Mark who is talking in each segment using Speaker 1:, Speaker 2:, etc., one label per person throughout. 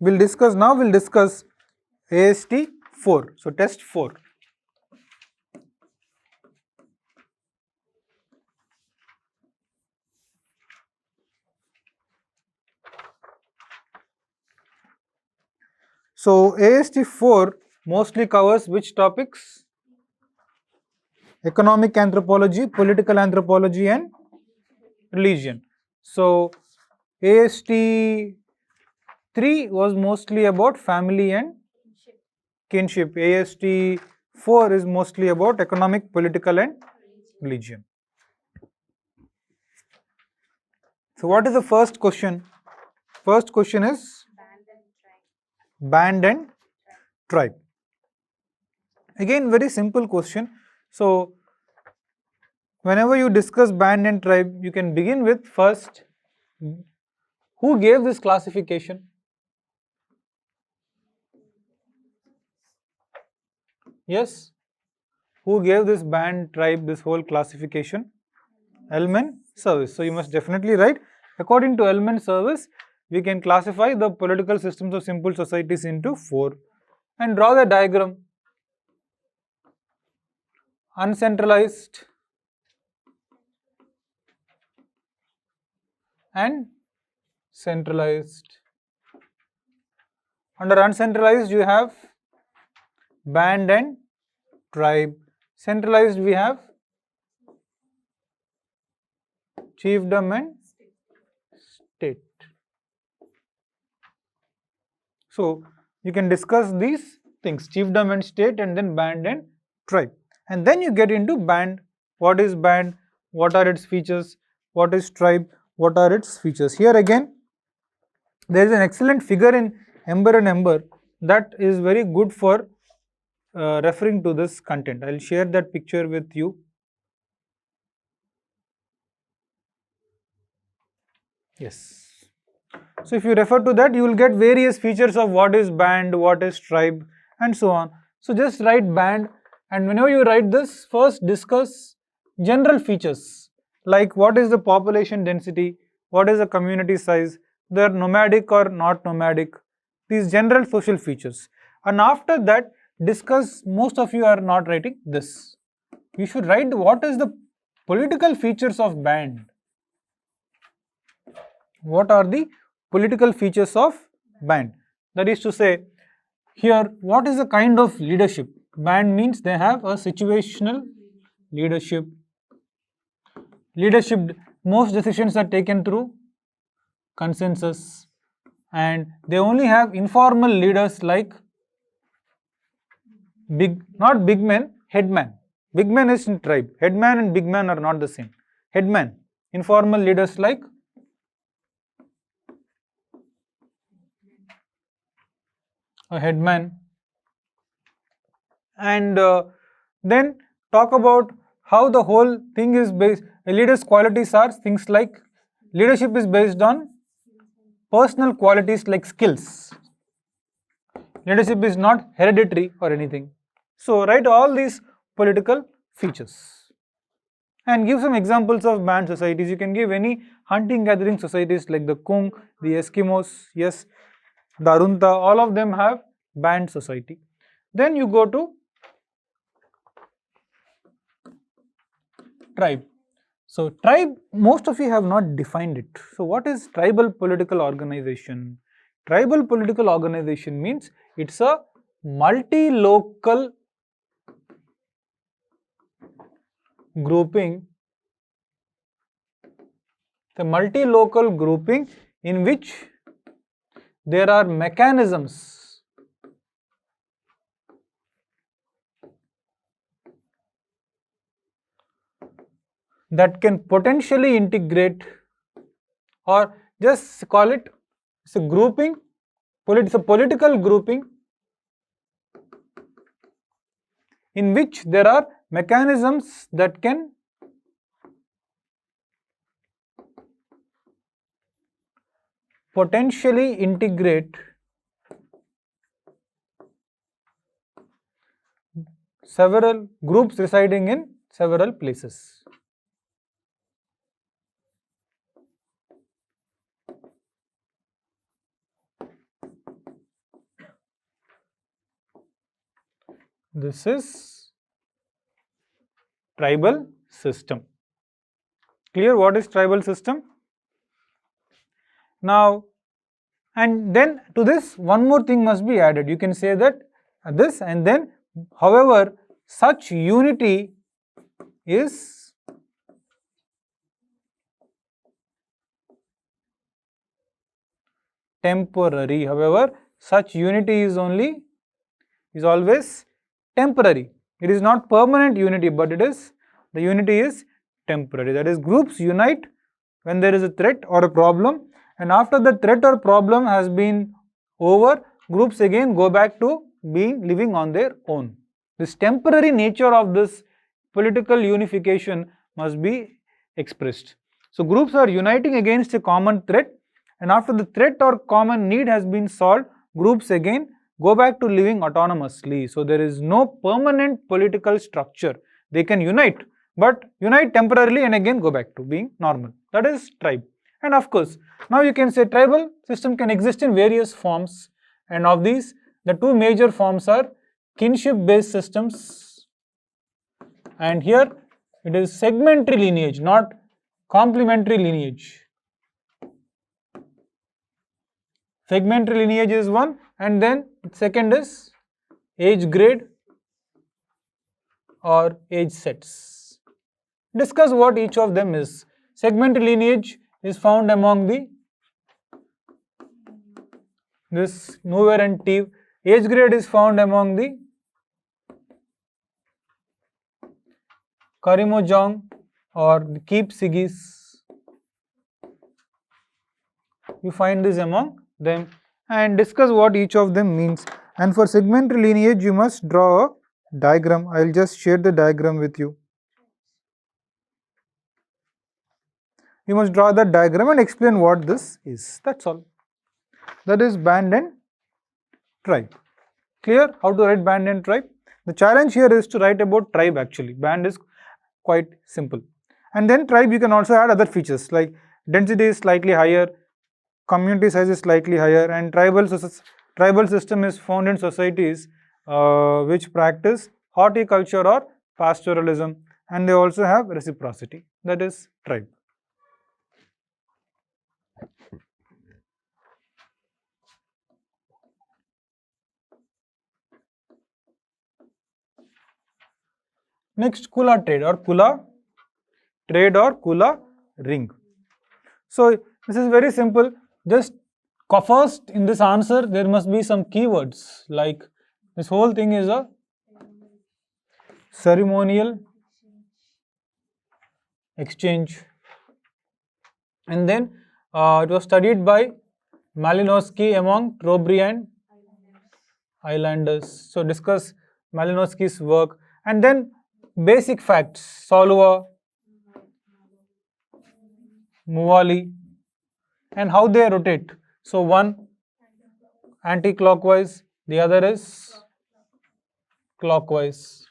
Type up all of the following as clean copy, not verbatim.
Speaker 1: we'll discuss AST 4. So test 4. So AST 4 mostly covers which topics? Economic anthropology, political anthropology and religion. So AST 3 was mostly about family and kinship. AST 4 is mostly about economic, political and religion. So what is the first question? First question is band and tribe. Again, very simple question. So whenever you discuss band and tribe, you can begin with first, who gave this classification? Yes? Who gave this band, tribe, this whole classification? Ellman Service. So you must definitely write, according to Ellman Service, we can classify the political systems of simple societies into 4 and draw the diagram. Uncentralized and centralized. Under uncentralized you have band and tribe. Centralized we have chiefdom and state. So you can discuss these things, chiefdom and state, and then band and tribe. And then you get into band. What is band? What are its features? What is tribe? What are its features? Here again, there is an excellent figure in Ember and Ember that is very good for referring to this content. I will share that picture with you. Yes. So if you refer to that, you will get various features of what is band, what is tribe, and so on. So just write band, and whenever you write this, first discuss general features like what is the population density, what is the community size, they are nomadic or not nomadic, these general social features. And after that, discuss, most of you are not writing this. You should write what is the political features of band. What are the political features of band? That is to say, here what is the kind of leadership? Band means they have a situational leadership. Leadership, most decisions are taken through consensus, and they only have informal leaders like not big men, headman. Big man is in tribe. Headman and big man are not the same. Headman, informal leaders like a headman. And then talk about how the whole thing is based. A leader's qualities are things like leadership is based on personal qualities like skills. Leadership is not hereditary or anything. So write all these political features and give some examples of band societies. You can give any hunting gathering societies like the Kung, the Eskimos, yes, the Arunta, all of them have band society. Then you go to tribe. So tribe, most of you have not defined it. So what is tribal political organization? Tribal political organization means it's a multi-local grouping. The multi-local grouping in which there are mechanisms that can potentially integrate, or just call it, it's a grouping, it's a political grouping in which there are mechanisms that can potentially integrate several groups residing in several places. This is tribal system. Clear what is tribal system? Now, and then to this one more thing must be added. You can say that this and then, however, such unity is temporary. However, such unity is always temporary. It is not permanent unity, but the unity is temporary. That is, groups unite when there is a threat or a problem, and after the threat or problem has been over, groups again go back to living on their own. This temporary nature of this political unification must be expressed. So groups are uniting against a common threat, and after the threat or common need has been solved, groups again go back to living autonomously. So there is no permanent political structure. They can unite, but unite temporarily and again go back to being normal. That is tribe. And of course, now you can say tribal system can exist in various forms, and of these, the two major forms are kinship based systems, and here it is segmentary lineage, not complementary lineage. Segmentary lineage is one, and then second is age grade or age sets. Discuss what each of them is. Segmentary lineage is found among this Nuer and Tiv. Age grade is found among the Karimojong or the Keep Sigis. You find this among them and discuss what each of them means. And for segmentary lineage, you must draw a diagram. I will just share the diagram with you. You must draw that diagram and explain what this is. That's all. That is band and tribe. Clear how to write band and tribe? The challenge here is to write about tribe actually. Band is quite simple. And then tribe, you can also add other features like density is slightly higher, community size is slightly higher, and tribal system is found in societies which practice horticulture or pastoralism, and they also have reciprocity. That is tribe. Next, Kula Trade or Kula Trade or Kula Ring. So this is very simple. Just first in this answer there must be some keywords, like this whole thing is a ceremonial exchange, and then it was studied by Malinowski among Trobriand Islanders. So discuss Malinowski's work, and then basic facts: Solua, Muvali, and how they rotate. So one anti-clockwise, the other is clockwise.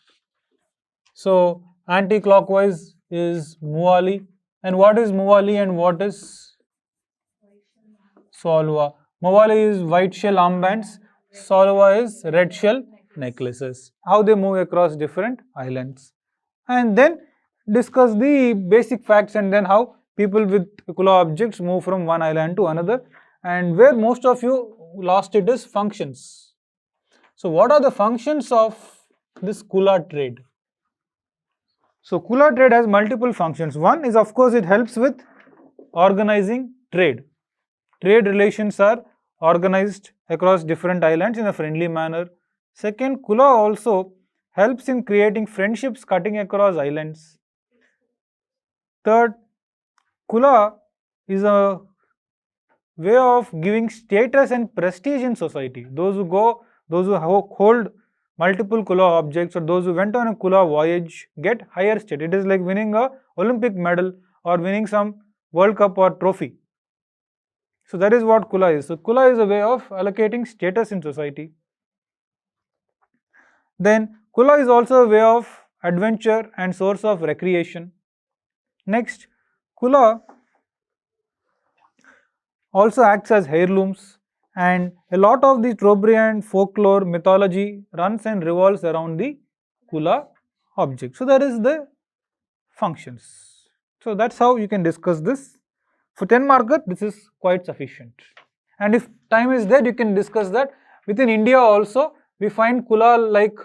Speaker 1: So anti-clockwise is Muvali, and what is Muvali and what is Solua? Muvali is white shell armbands, Solua is red shell necklaces. How they move across different islands, and then discuss the basic facts, and then how people with Kula objects move from one island to another, and where most of you lost it is functions. So what are the functions of this Kula trade? So Kula trade has multiple functions. One is, of course, it helps with organizing trade. Trade relations are organized across different islands in a friendly manner. Second, Kula also helps in creating friendships cutting across islands. Third, Kula is a way of giving status and prestige in society. Those who hold multiple Kula objects, or those who went on a Kula voyage, get higher status. It is like winning a Olympic medal or winning some World Cup or trophy. So that is what Kula is. So Kula is a way of allocating status in society. Then Kula is also a way of adventure and source of recreation. Next, Kula also acts as heirlooms, And a lot of the Trobriand folklore mythology runs and revolves around the Kula object. So that is the functions. So that's how you can discuss this. For 10 marker, this is quite sufficient. And if time is there, you can discuss that. Within India also, we find Kula like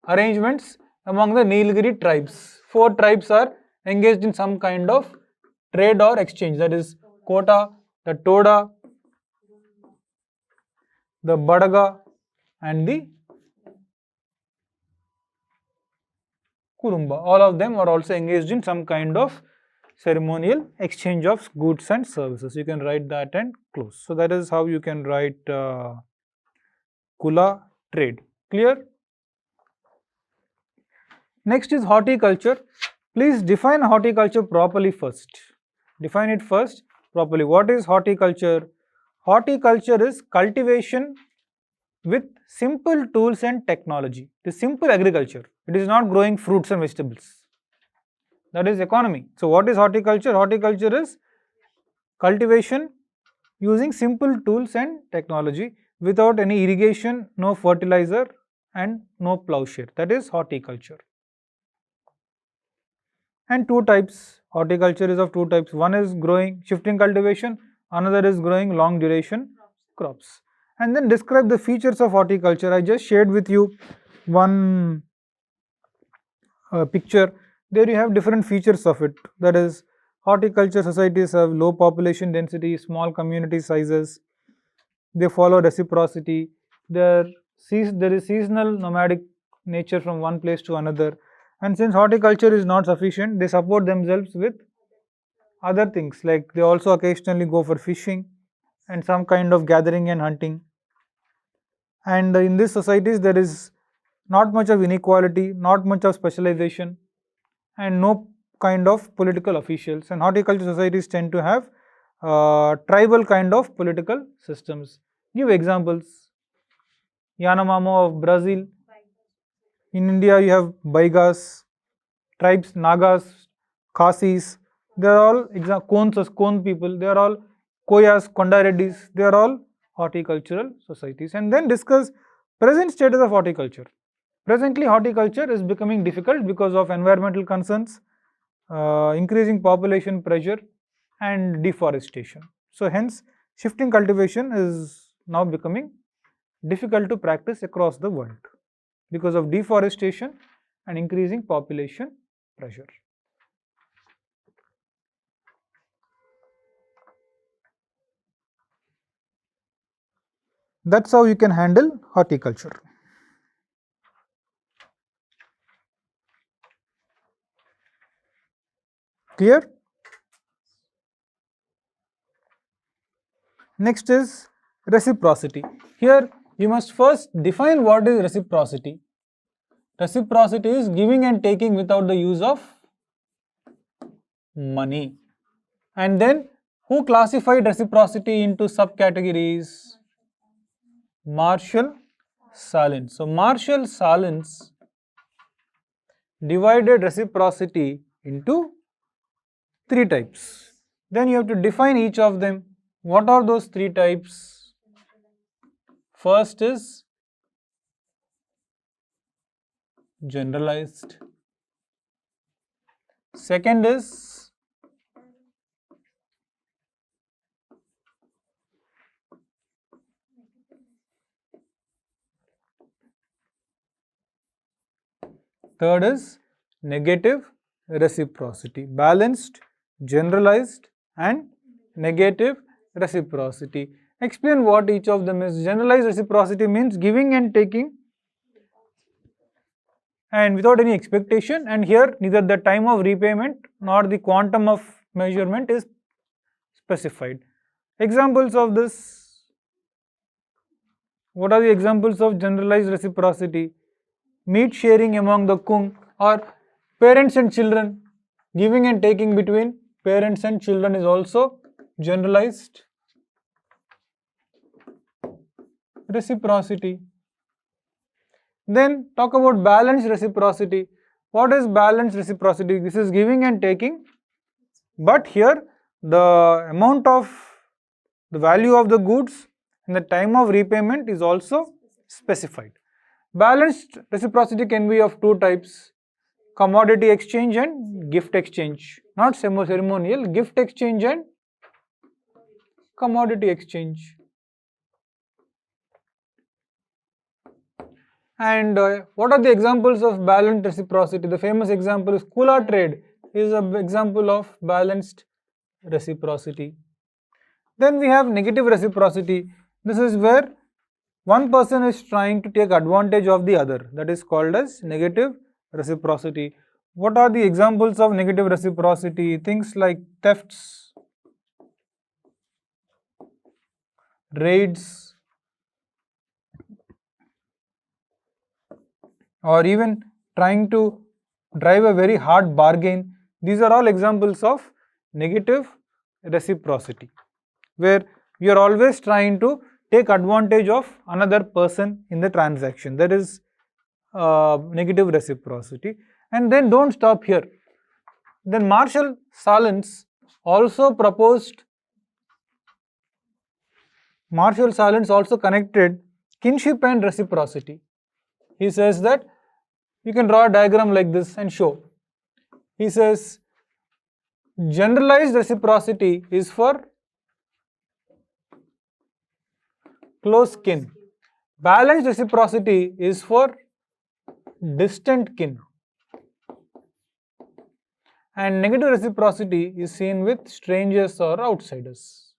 Speaker 1: arrangements among the Nilgiri tribes. 4 tribes are engaged in some kind of trade or exchange, that is Kota, the Toda, the Badaga and the Kurumba. All of them are also engaged in some kind of ceremonial exchange of goods and services. You can write that and close. So that is how you can write Kula Trade. Clear? Next is horticulture. Please define horticulture properly first. Define it first properly. What is horticulture? Horticulture is cultivation with simple tools and technology. It is simple agriculture. It is not growing fruits and vegetables. That is economy. So what is horticulture? Horticulture is cultivation using simple tools and technology without any irrigation, no fertilizer and no plowshare. That is horticulture. And 2 types. Horticulture is of 2 types. One is growing shifting cultivation, another is growing long duration crops. And then describe the features of horticulture. I just shared with you one picture. There you have different features of it. That is, horticulture societies have low population density, small community sizes. They follow reciprocity. There is seasonal nomadic nature from one place to another. And since horticulture is not sufficient, they support themselves with other things, like they also occasionally go for fishing and some kind of gathering and hunting. And in these societies, there is not much of inequality, not much of specialization, and no kind of political officials. And horticulture societies tend to have tribal kind of political systems. Give examples. Yanomamo of Brazil. In India, you have Baigas, tribes, Nagas, Khasis. They are all Kon people. They are all Koyas, Kondareddis. They are all horticultural societies. And then discuss present status of horticulture. Presently, horticulture is becoming difficult because of environmental concerns, increasing population pressure and deforestation. So hence, shifting cultivation is now becoming difficult to practice across the world because of deforestation and increasing population pressure. That's how you can handle horticulture. Clear? Next is reciprocity. Here you must first define what is reciprocity. Reciprocity is giving and taking without the use of money. And then who classified reciprocity into subcategories? Marshall Salins. So Marshall Salins divided reciprocity into 3 types. Then you have to define each of them. What are those 3 types? First is generalized. Second is third is negative reciprocity. Balanced, generalized and negative reciprocity. Explain what each of them is. Generalized reciprocity means giving and taking and without any expectation, and here neither the time of repayment nor the quantum of measurement is specified. Examples of this. What are the examples of generalized reciprocity? Meat sharing among the Kung, or parents and children. Giving and taking between parents and children is also generalized reciprocity. Then talk about balanced reciprocity. What is balanced reciprocity? This is giving and taking, but here the amount of the value of the goods and the time of repayment is also specified. Balanced reciprocity can be of two types: commodity exchange and gift exchange. Not ceremonial, gift exchange and commodity exchange. And what are the examples of balanced reciprocity? The famous example is Kula Trade is an example of balanced reciprocity. Then we have negative reciprocity. This is where one person is trying to take advantage of the other. That is called as negative reciprocity. What are the examples of negative reciprocity? Things like thefts, raids, or even trying to drive a very hard bargain. These are all examples of negative reciprocity, where you are always trying to take advantage of another person in the transaction. That is negative reciprocity. And then don't stop here. Then Marshall Salins also connected kinship and reciprocity. He says that you can draw a diagram like this and show. He says generalized reciprocity is for close kin. Balanced reciprocity is for distant kin. And negative reciprocity is seen with strangers or outsiders.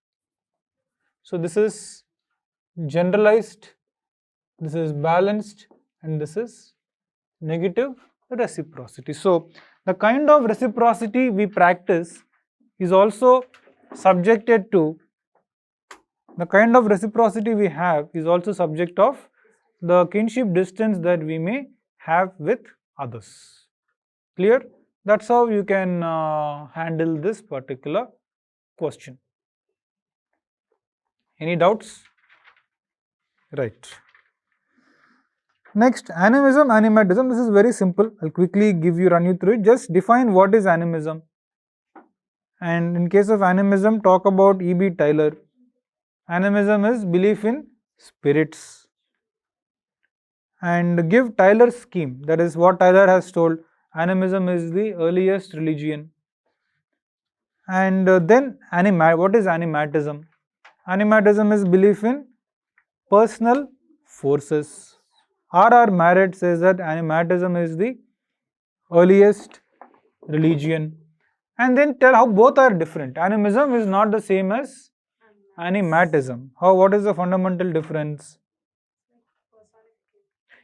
Speaker 1: So this is generalized, this is balanced, and this is negative reciprocity. So the kind of reciprocity we practice is also subjected to, the kind of reciprocity we have is also subject of the kinship distance that we may have with others. Clear? That's how you can handle this particular question. Any doubts? Right. Next, animism, animatism. This is very simple. I'll quickly run you through it. Just define what is animism. And in case of animism, talk about E.B. Tylor. Animism is belief in spirits. And give Tylor's scheme. That is what Tylor has told. Animism is the earliest religion. And then what is animatism? Animatism is belief in personal forces. R.R. Marett says that animatism is the earliest religion. And then tell how both are different. Animism is not the same as animatism. What is the fundamental difference?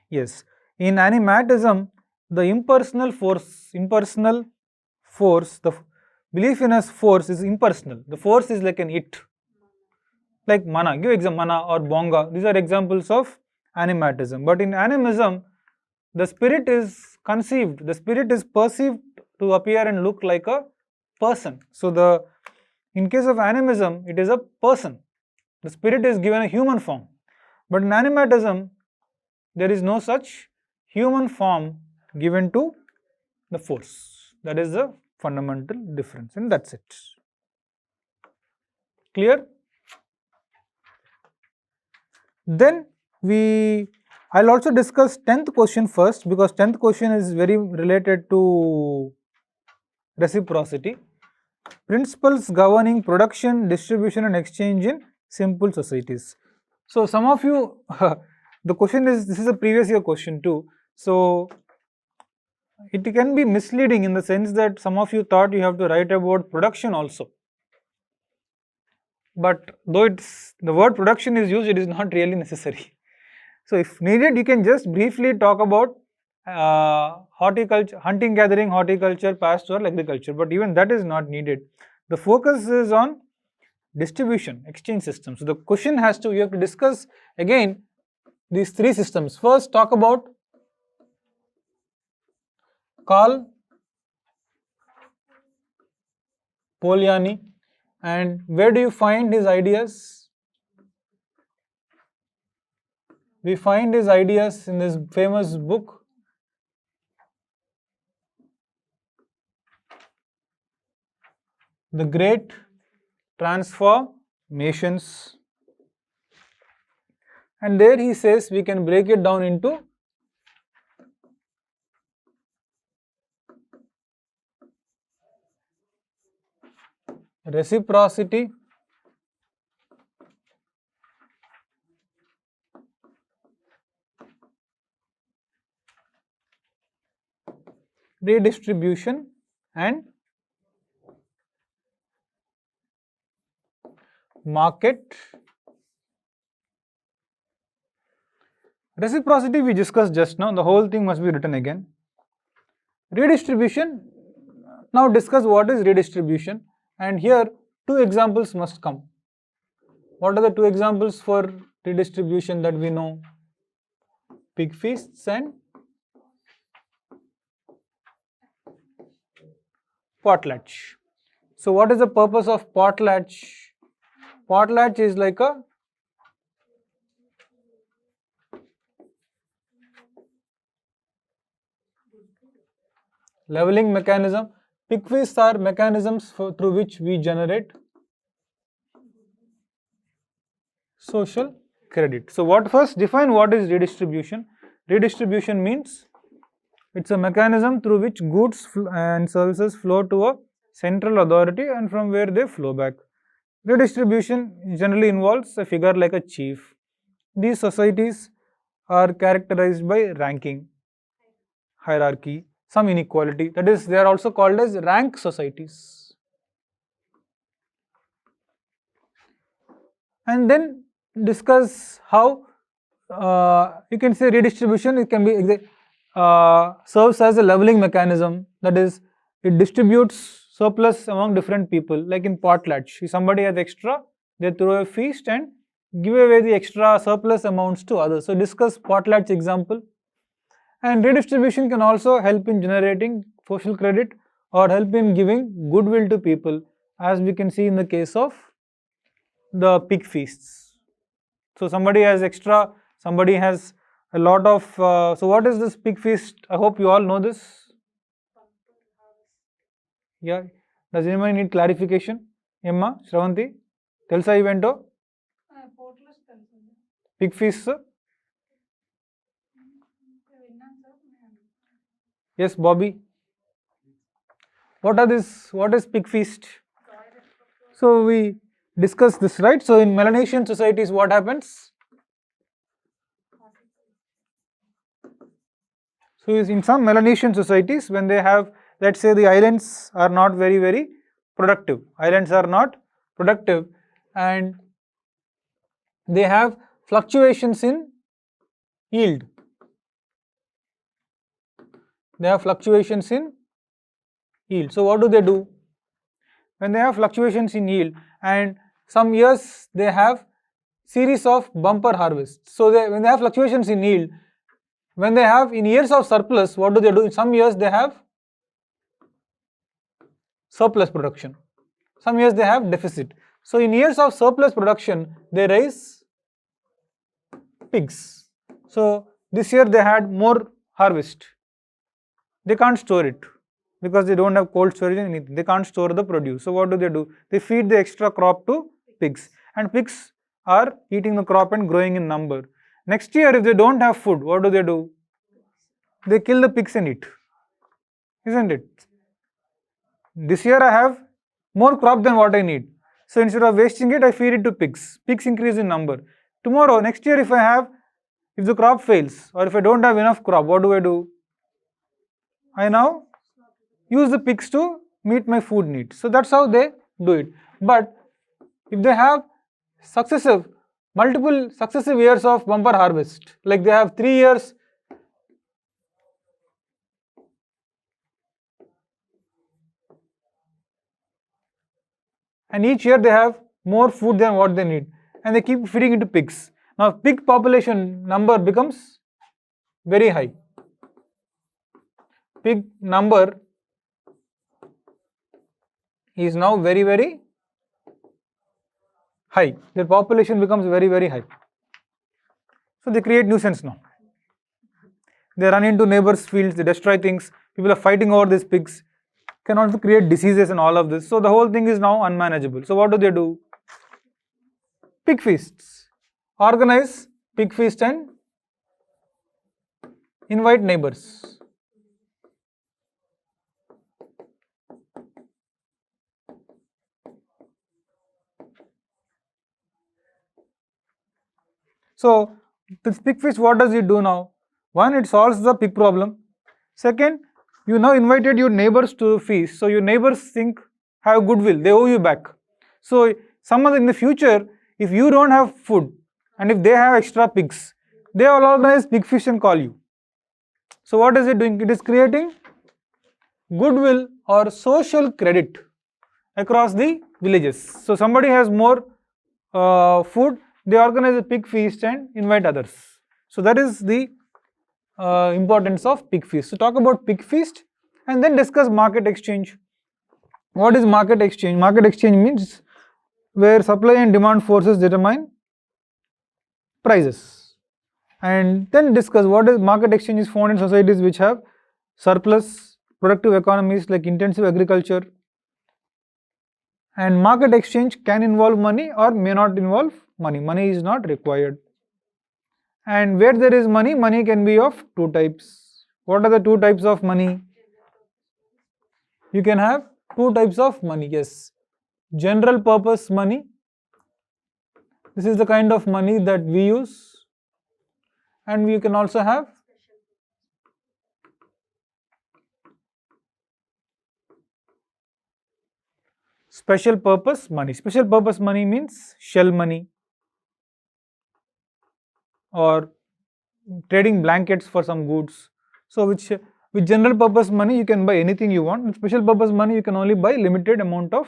Speaker 1: Yes. In animatism, the impersonal force, the belief in a force is impersonal. The force is like an it. Like mana, give example, mana or bonga. These are examples of animatism. But in animism, the spirit is conceived, the spirit is perceived to appear and look like a person. So in case of animism, it is a person. The spirit is given a human form. But in animatism, there is no such human form given to the force. That is the fundamental difference, and that's it. Clear? Then I'll also discuss 10th question first, because 10th question is very related to reciprocity. Principles governing production, distribution and exchange in simple societies. So some of you, the question is, this is a previous year question too. So it can be misleading in the sense that some of you thought you have to write about production also. But though the word production is used, it is not really necessary. So if needed, you can just briefly talk about horticulture, hunting, gathering, horticulture, pastoral agriculture, but even that is not needed. The focus is on distribution, exchange system. So the question you have to discuss again these three systems. First, talk about Carl Polanyi, and where do you find his ideas? We find his ideas in this famous book, The Great Transformations. And there he says we can break it down into reciprocity, redistribution, and market. Reciprocity we discussed just now, the whole thing must be written again. Redistribution, now discuss what is redistribution, and here two examples must come. What are the two examples for redistribution that we know? Pig feasts and potlatch. So what is the purpose of potlatch? Potlatch is like a leveling mechanism. Pig feasts are mechanisms through which we generate social credit. So what first define what is redistribution? Redistribution means it's a mechanism through which goods and services flow to a central authority and from where they flow back. Redistribution generally involves a figure like a chief. These societies are characterized by ranking, hierarchy, some inequality. That is, they are also called as rank societies. And then discuss how you can say redistribution. It can be serves as a leveling mechanism. That is, it distributes surplus among different people. Like in potlatch, if somebody has extra, they throw a feast and give away the extra surplus amounts to others. So discuss potlatch example. And redistribution can also help in generating social credit or help in giving goodwill to people, as we can see in the case of the pig feasts. So somebody has extra, somebody has a lot of, so what is this pig feast? I hope you all know this. Yeah, does anyone need clarification? Emma, Shravanti, Telsa evento? Pig feast, sir? Yes, Bobby. What are this? What is pig feast? So we discussed this, right? So in Melanesian societies, what happens? So in some Melanesian societies, when they have, let's say the islands are not very productive. Islands are not productive and they have fluctuations in yield. They have fluctuations in yield. So what do? When they have fluctuations in yield and some years they have series of bumper harvests. So when they have fluctuations in yield, when they have in years of surplus, what do? In some years they have surplus production. Some years they have deficit. So in years of surplus production, they raise pigs. So this year they had more harvest. They can't store it because they don't have cold storage and anything. They can't store the produce. So what do? They feed the extra crop to pigs, and pigs are eating the crop and growing in number. Next year, if they don't have food, what do? They kill the pigs and eat. Isn't it? This year I have more crop than what I need. So instead of wasting it, I feed it to pigs. Pigs increase in number. Tomorrow, next year, if the crop fails or if I don't have enough crop, what do? I now use the pigs to meet my food needs. So that's how they do it. But if they have multiple successive years of bumper harvest, like they have 3 years, and each year they have more food than what they need, and they keep feeding into pigs. Now pig population number becomes very high. Pig number is now very high. Their population becomes very high. So they create nuisance now. They run into neighbors' fields, they destroy things, people are fighting over these pigs, can also create diseases and all of this. So the whole thing is now unmanageable. So what do? Pig feasts. Organize pig feast and invite neighbors. So this pig feast, what does it do now? One, it solves the pig problem. Second, you now invited your neighbors to the feast, so your neighbors have goodwill, they owe you back. So someone in the future, if you don't have food and if they have extra pigs, they will organize pig feast and call you. So what is it doing? It is creating goodwill or social credit across the villages. So somebody has more food, they organize a pig feast and invite others. So that is the importance of pig feast. So talk about pig feast and then discuss market exchange. What is market exchange? Market exchange means where supply and demand forces determine prices. And then discuss what is market exchange is found in societies which have surplus productive economies like intensive agriculture. And market exchange can involve money or may not involve money. Money is not required. And where there is money, money can be of two types. What are the two types of money? You can have two types of money, yes. General purpose money. This is the kind of money that we use. And we can also have special purpose money. Special purpose money means shell money or trading blankets for some goods. So with general purpose money you can buy anything you want. With special purpose money you can only buy limited amount of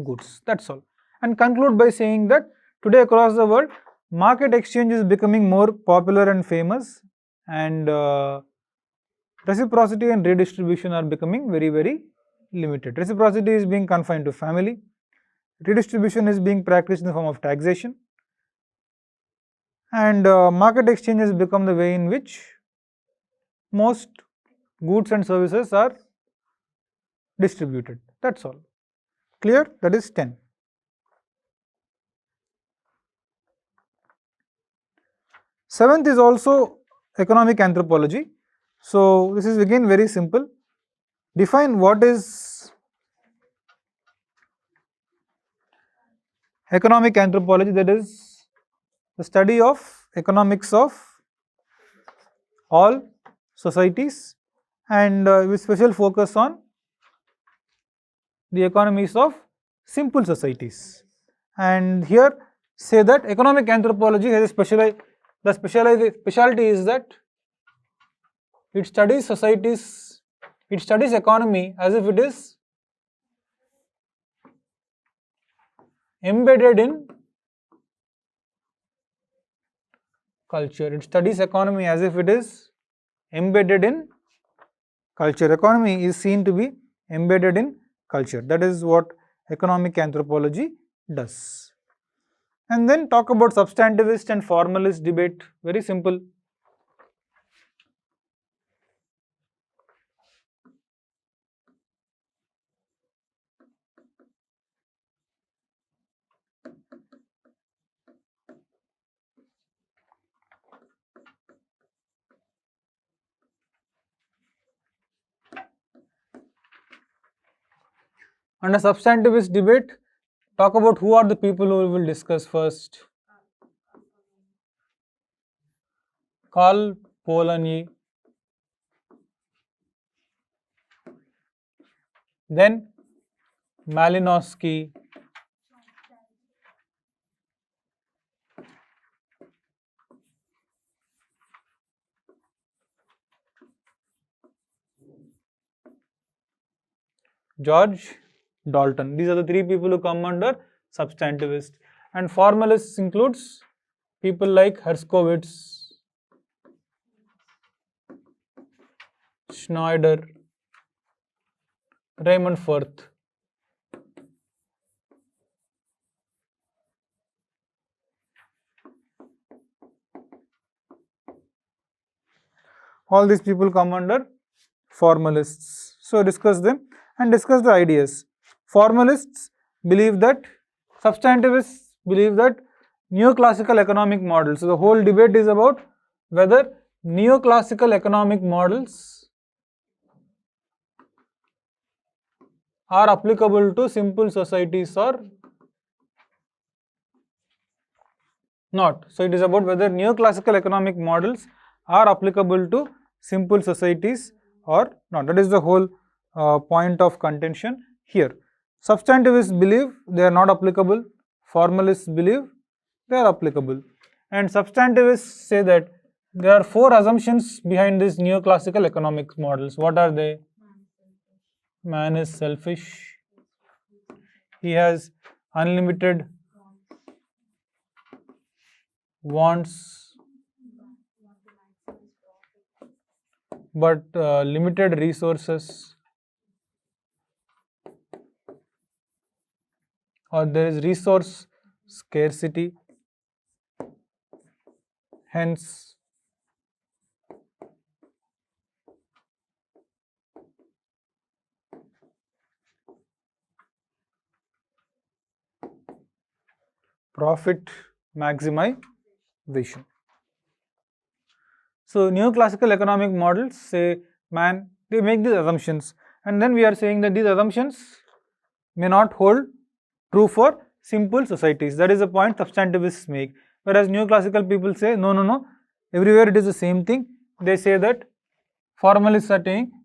Speaker 1: goods. That's all. And conclude by saying that today across the world market exchange is becoming more popular and famous, and reciprocity and redistribution are becoming very, very limited. Reciprocity is being confined to family. Redistribution is being practiced in the form of taxation. And market exchange has become the way in which most goods and services are distributed. That's all. Clear? That is 10. Seventh is also economic anthropology. So this is again very simple. Define what is economic anthropology, that is the study of economics of all societies, and with special focus on the economies of simple societies. And here say that economic anthropology has a specialty is that it studies societies, it studies economy as if it is embedded in culture. It studies economy as if it is embedded in culture. Economy is seen to be embedded in culture. That is what economic anthropology does. And then talk about substantivist and formalist debate. Very simple. Under substantivist debate, talk about who are the people who will discuss first. Karl Polanyi, then Malinowski, George Dalton. These are the three people who come under substantivist. And formalists includes people like Herskowitz, Schneider, Raymond Firth. All these people come under formalists. So discuss them and discuss the ideas. Formalists believe that, substantivists believe that neoclassical economic models. So the whole debate is about whether neoclassical economic models are applicable to simple societies or not. So it is about whether neoclassical economic models are applicable to simple societies or not. That is the whole point of contention here. Substantivists believe they are not applicable, formalists believe they are applicable. And substantivists say that there are 4 assumptions behind these neoclassical economic models. What are they? Man is selfish. He has unlimited wants but limited resources, or there is resource scarcity, hence profit maximization. So neoclassical economic models say, man, they make these assumptions, and then we are saying that these assumptions may not hold true for simple societies. That is the point substantivists make. Whereas neoclassical people say, no, everywhere it is the same thing. They say that formalists are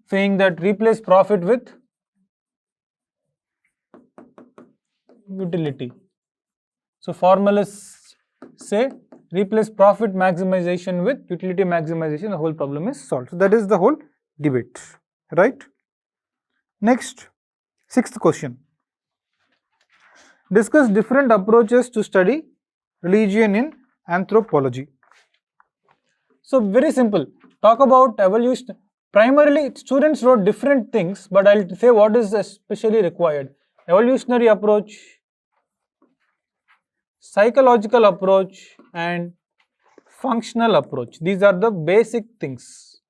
Speaker 1: saying that replace profit with utility. So formalists say replace profit maximization with utility maximization, the whole problem is solved. So that is the whole debate, right? Next, 6th question. Discuss different approaches to study religion in anthropology. So very simple. Talk about evolution. Primarily, students wrote different things, but I'll say what is especially required. Evolutionary approach, psychological approach, and functional approach. These are the basic things.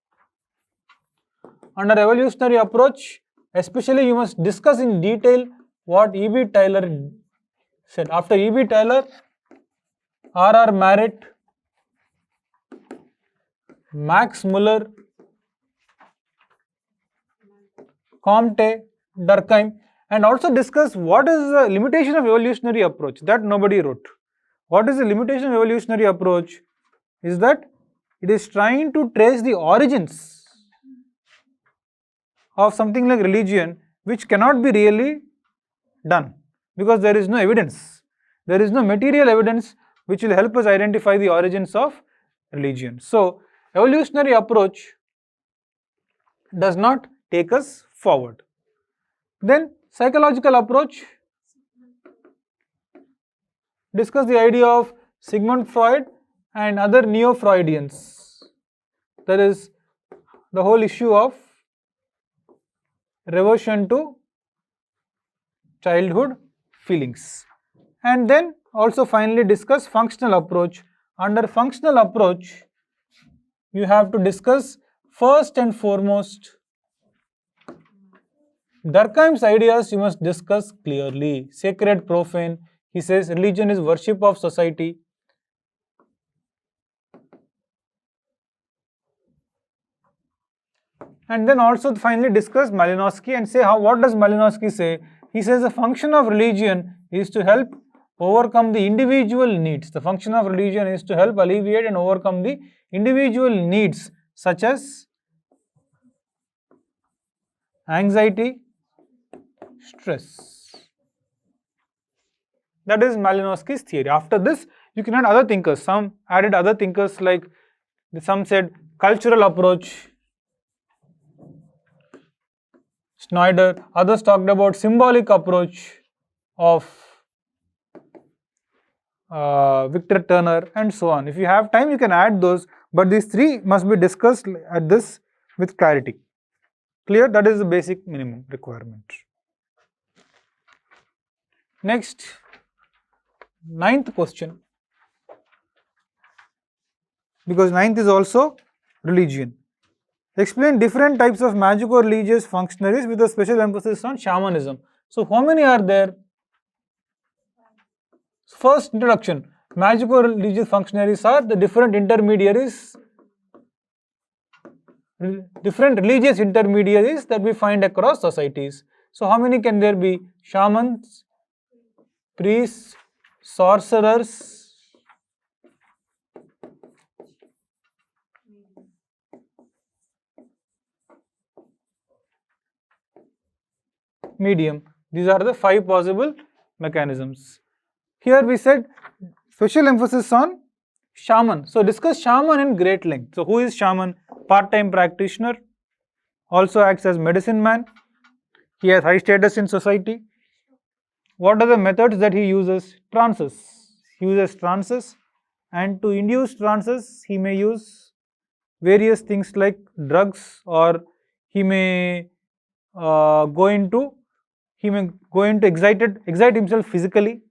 Speaker 1: Under evolutionary approach, especially you must discuss in detail what E.B. Taylor said. After E.B. Taylor, R.R. Marett, Max Muller, Comte, Durkheim, and also discuss what is the limitation of evolutionary approach. That nobody wrote. What is the limitation of evolutionary approach? Is that it is trying to trace the origins of something like religion, which cannot be really done because there is no evidence. There is no material evidence which will help us identify the origins of religion. So, evolutionary approach does not take us forward. Then, psychological approach, discuss the idea of Sigmund Freud and other neo-Freudians. That is the whole issue of reversion to childhood feelings. And then also finally discuss functional approach. Under functional approach, you have to discuss first and foremost Durkheim's ideas. You must discuss clearly. Sacred, profane. He says religion is worship of society. And then also finally discuss Malinowski and say what does Malinowski say? He says the function of religion is to help overcome the individual needs. The function of religion is to help alleviate and overcome the individual needs such as anxiety, stress. That is Malinowski's theory. After this, you can add other thinkers. Some added other thinkers like some said cultural approach, Schneider. Others talked about symbolic approach of Victor Turner and so on. If you have time, you can add those, but these 3 must be discussed at this with clarity. Clear? That is the basic minimum requirement. Next, 9th question, because 9th is also religion. Explain different types of magico-religious functionaries with a special emphasis on shamanism. So, how many are there? First introduction. Magical religious functionaries are the different intermediaries, different religious intermediaries that we find across societies. So how many can there be? Shamans, priests, sorcerers, medium. These are the 5 possible mechanisms. Here we said special emphasis on shaman. So discuss shaman in great length. So who is shaman? Part-time practitioner, also acts as medicine man. He has high status in society. What are the methods that he uses? Trances. He uses trances, and to induce trances he may use various things like drugs, or he may go into excite himself physically.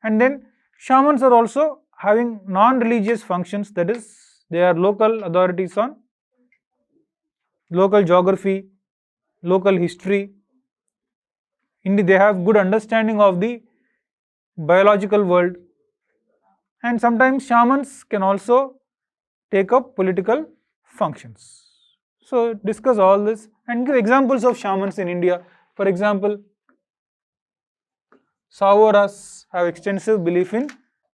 Speaker 1: And then shamans are also having non-religious functions, that is, they are local authorities on local geography, local history. Indeed, they have good understanding of the biological world, and sometimes shamans can also take up political functions. So discuss all this and give examples of shamans in India. For example, Savoras have extensive belief in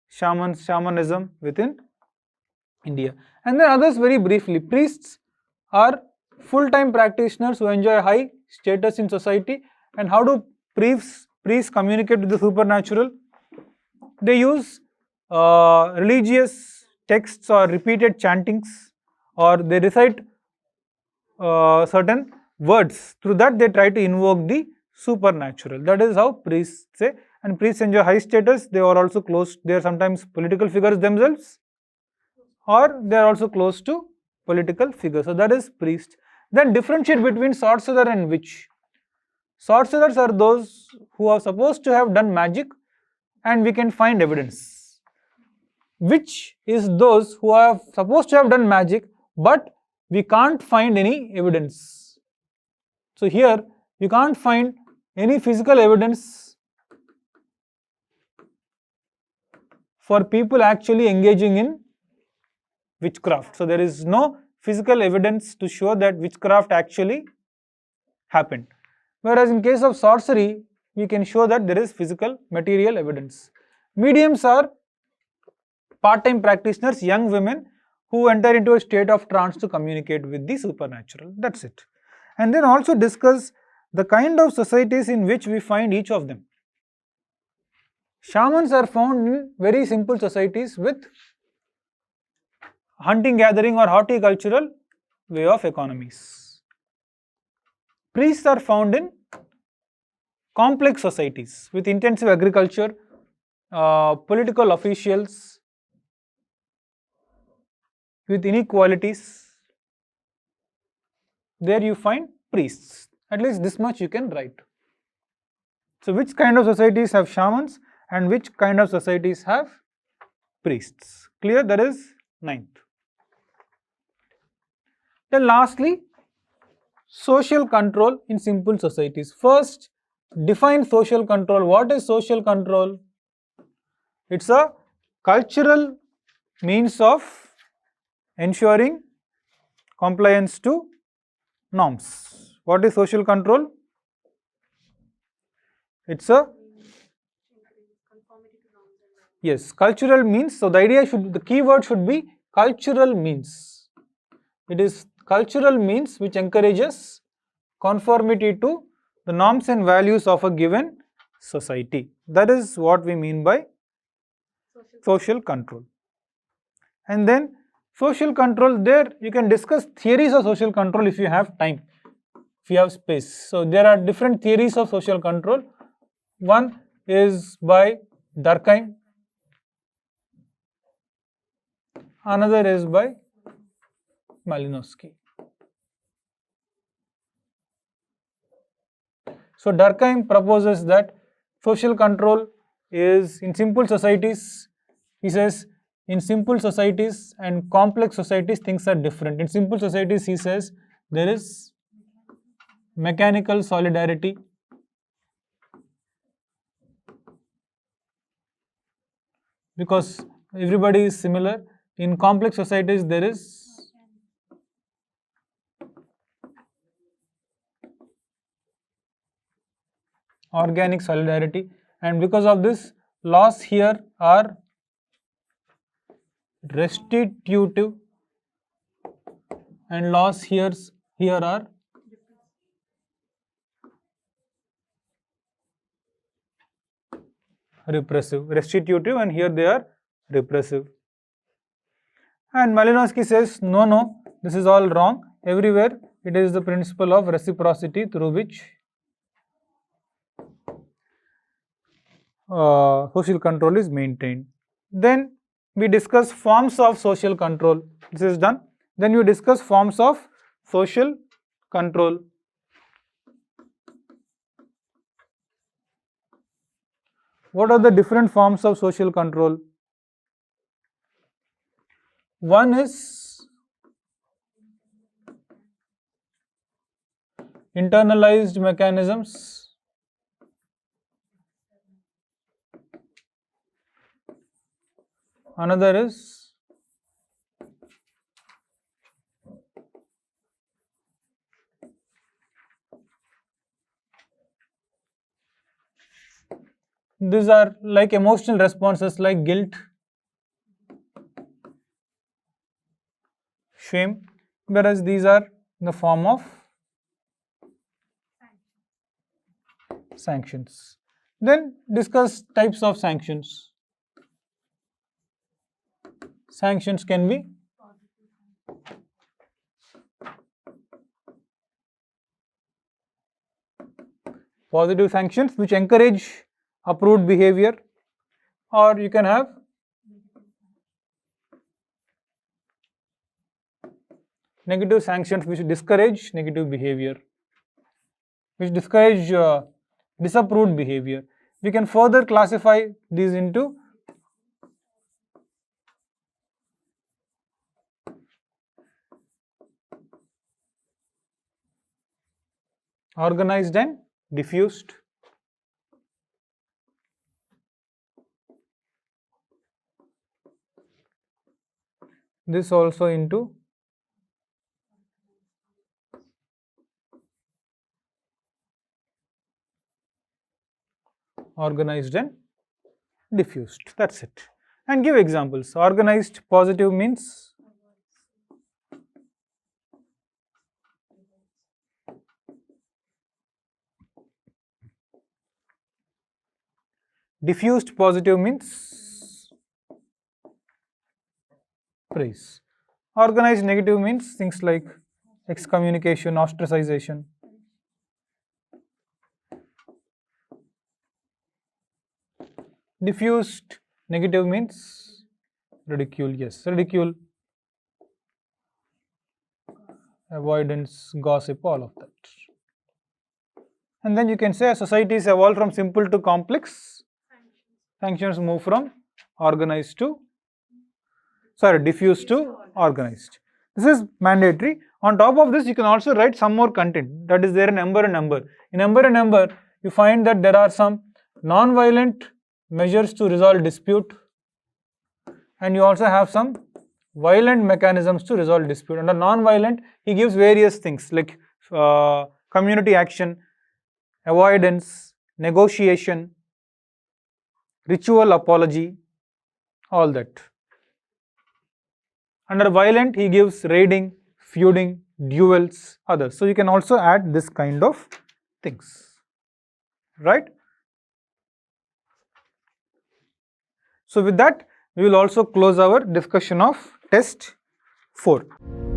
Speaker 1: shamanism within India. And then others, very briefly, priests are full-time practitioners who enjoy high status in society. And how do priests communicate with the supernatural? They use religious texts or repeated chantings, or they recite certain words. Through that they try to invoke the supernatural. That is how priests say. And priests enjoy high status. They are also close, they are sometimes political figures themselves, or they are also close to political figures. So that is priest. Then differentiate between sorcerer and witch. Sorcerers are those who are supposed to have done magic and we can find evidence. Witch is those who are supposed to have done magic but we can't find any evidence. So here you can't find any physical evidence for people actually engaging in witchcraft. So there is no physical evidence to show that witchcraft actually happened. Whereas in case of sorcery, we can show that there is physical material evidence. Mediums are part-time practitioners, young women who enter into a state of trance to communicate with the supernatural. That's it. And then also discuss the kind of societies in which we find each of them. Shamans are found in very simple societies with hunting, gathering or horticultural way of economies. Priests are found in complex societies with intensive agriculture, political officials, with inequalities. There you find priests. At least this much you can write. So which kind of societies have shamans and which kind of societies have priests? Clear? That is 9th. Then lastly, social control in simple societies. First, define social control. What is social control? It's a cultural means of ensuring compliance to norms. What is social control? It's a yes, cultural means. So the idea should, the keyword should be cultural means. It is cultural means which encourages conformity to the norms and values of a given society. That is what we mean by social control. And then social control, there you can discuss theories of social control if you have time, if you have space. So there are different theories of social control. One is by Durkheim, another is by Malinowski. So Durkheim proposes that social control is in simple societies. He says in simple societies and complex societies things are different. In simple societies, he says, there is mechanical solidarity, because everybody is similar. In complex societies, there is organic solidarity, and because of this, laws here are restitutive and laws here are repressive. Restitutive, and here they are repressive. And Malinowski says, no, this is all wrong. Everywhere it is the principle of reciprocity through which social control is maintained. Then we discuss forms of social control. This is done. Then we discuss forms of social control. What are the different forms of social control? One is internalized mechanisms. Another is these are like emotional responses like guilt, shame, whereas these are in the form of sanctions. Then discuss types of sanctions. Sanctions can be positive sanctions which encourage approved behavior, or you can have negative sanctions which discourage negative behavior, which discourage disapproved behavior. We can further classify these into organized and diffused. This also into organized and diffused. That's it. And give examples. Organized positive means diffused positive means praise. Organized negative means things like excommunication, ostracization. Diffused negative means ridicule. Yes, ridicule, avoidance, gossip, all of that. And then you can say societies evolve from simple to complex. Sanctions move from organized to diffused to organized. This is mandatory. On top of this, you can also write some more content that is there in Ember and Ember. In Ember and Ember, you find that there are some non-violent measures to resolve dispute, and you also have some violent mechanisms to resolve dispute. Under non-violent, he gives various things like community action, avoidance, negotiation, ritual apology, all that. Under violent, he gives raiding, feuding, duels, others. So you can also add this kind of things, right? So with that, we will also close our discussion of test 4.